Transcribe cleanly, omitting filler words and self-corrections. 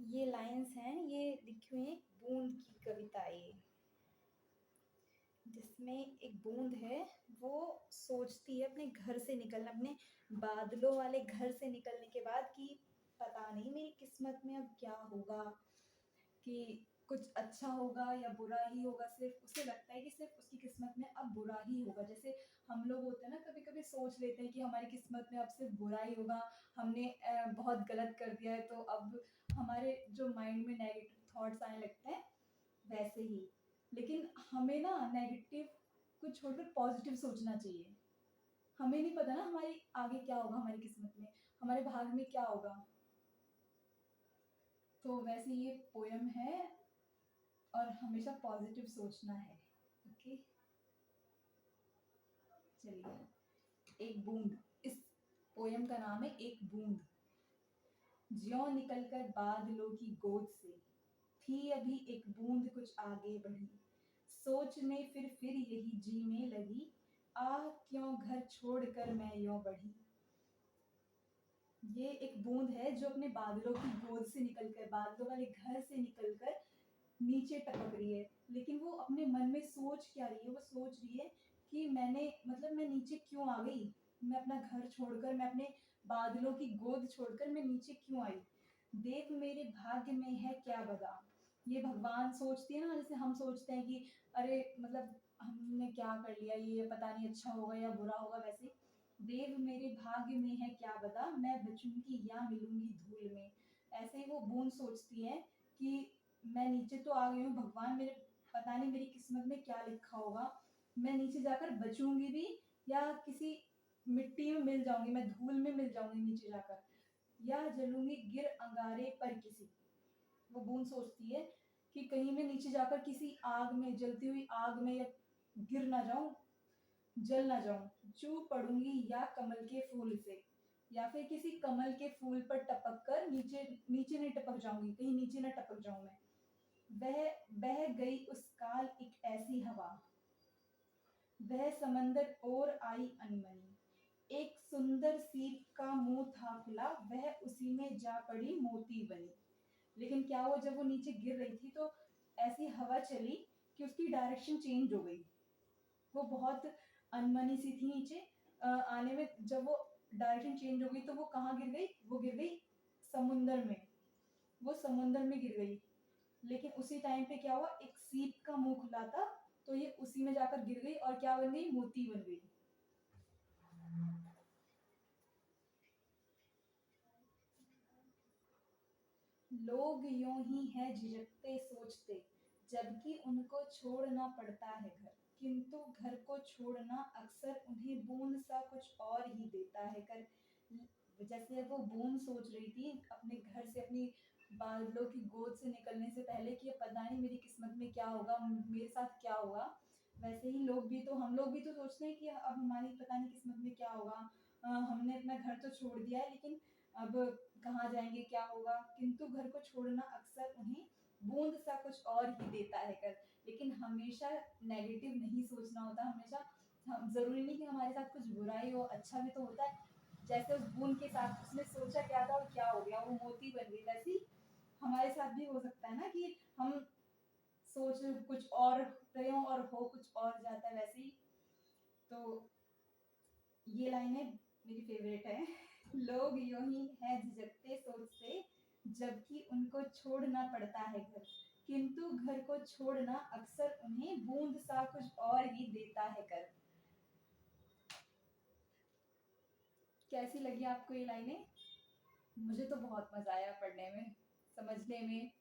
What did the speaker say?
ये लाइन्स हैं, ये लिखी हुई हैं बूंद की कविता ये, जिसमें एक बूंद है, वो सोचती है अपने घर से निकलना, अपने बादलों वाले घर से निकलने के बाद कि पता नहीं मेरी किस्मत में अब क्या होगा, कि कुछ अच्छा होगा या बुरा ही होगा। सिर्फ उसे लगता है कि सिर्फ उसकी किस्मत में अब बुरा ही होगा। जैसे हम लोग होते हैं ना, कभी कभी सोच लेते हैं कि हमारी किस्मत में अब सिर्फ बुरा ही होगा, हमने बहुत गलत कर दिया है, तो अब हमारे जो माइंड में नेगेटिव थॉट्स आने लगते हैं वैसे ही। लेकिन हमें ना नेगेटिव को छोड़कर पॉजिटिव सोचना चाहिए। हमें नहीं पता ना हमारी आगे क्या होगा, हमारी किस्मत में, हमारे भाग में क्या होगा। तो वैसे ये पोयम है और हमेशा पॉजिटिव सोचना है। ओके, चलिए। एक बूंद, इस पोयम का नाम है एक बूंद। ज्यों निकलकर बादलों की गोद से, थी अभी एक बूंद कुछ आगे बढ़ी, सोच में फिर यही जी में लगी, आह क्यों घर छोड़कर मैं यों बढ़ी। ये एक बूंद है जो अपने बादलों की गोद से निकलकर, बादलों वाले घर से निकलकर नीचे टपक रही है। लेकिन वो अपने मन में सोच क्या रही है, वो सोच रही है कि मैंने मतलब मैं नीचे क्यों आ गई, मैं अपना घर छोड़कर, मैं अपने बादलों की गोद छोड़कर मैं नीचे क्यों आई। देख मेरे भाग्य में है क्या बदा। ये भगवान सोचती है ना, जैसे हम सोचते हैं कि अरे मतलब हमने क्या कर लिया, ये पता नहीं अच्छा होगा या बुरा होगा, वैसे देव मेरे भाग्य में है क्या बता, मैं बचूंगी या मिलूंगी धूल में। ऐसे ही वो बूंद सोचती है कि मैं नीचे तो आ गई हूँ, भगवान मेरे पता नहीं मेरी किस्मत में क्या लिखा होगा, मैं नीचे जाकर बचूंगी भी या किसी मिट्टी में मिल जाऊंगी, मैं धूल में मिल जाऊंगी नीचे जाकर, या जलूंगी गिर अंगारे पर किसी। वो बूंद सोचती है कि कहीं मैं नीचे जाकर किसी आग में, जलती हुई आग में या गिर ना जाऊं, जल ना जाऊं, चूक पड़ूंगी या कमल के फूल से, या फिर किसी कमल के फूल पर टपक कर नीचे, नीचे नहीं टपक जाऊंगी, कहीं नीचे ना टपक जाऊं मैं। वह बह गई उस काल एक ऐसी हवा, वह समंदर और आई अनमनी, एक सुंदर सीप का मुंह था खुला, वह उसी में जा पड़ी मोती बनी। लेकिन क्या हुआ, जब वो नीचे गिर रही थी तो ऐसी हवा चली कि उसकी डायरेक्शन चेंज हो गई। वो बहुत अनमनी सी थी नीचे आने में, जब वो डायरेक्शन चेंज हो गई तो वो कहाँ गिर गई, वो गिर गई समुंदर में, वो समुंदर में गिर गई। लेकिन उसी टाइम पे क्या हुआ, एक सीप का मुंह खुला था, तो ये उसी में जाकर गिर गई और क्या बन गई, मोती बन गई। लोग यूं ही है झिझकते सोचते, जबकि उनको छोड़ना पड़ता है घर, किंतु घर को छोड़ना अक्सर उन्हें बूंद सा कुछ और ही देता है कर। जैसे वो बूंद सोच रही थी अपने घर से, अपनी बादलों की गोद से निकलने से पहले कि अब पता नहीं मेरी किस्मत में क्या होगा, मेरे साथ क्या होगा। वैसे ही लोग भी तो, हम लोग भी तो सोचते हैं कि अब हमारी पता नहीं किस्मत में क्या होगा। हमने अपना घर तो छोड़ दिया है, लेकिन अब कहाँ जाएंगे, क्या होगा। किंतु घर को छोड़ना अक्सर उन्हें बूंद सा कुछ और ही देता है कर। लेकिन हमेशा नेगेटिव नहीं सोचना होता, हमेशा हम, जरूरी नहीं कि हमारे साथ कुछ बुरा ही हो, अच्छा भी तो होता है। जैसे उस बूंद के साथ उसने सोचा क्या था और क्या हो गया, वो मोती बन गई, वैसे ही हमारे साथ भी हो सकता है ना कि हम सोच कुछ और रहे हो और हो कुछ और जाता है, वैसे ही। तो ये लाइनें मेरी फेवरेट है। लोग यूं ही है झिझकते सोचते, जबकि उनको छोड़ना पड़ता है घर, किंतु घर को छोड़ना अक्सर उन्हें बूंद सा कुछ और ही देता है कर। कैसी लगी आपको ये लाइनें? मुझे तो बहुत मजा आया पढ़ने में, समझने में।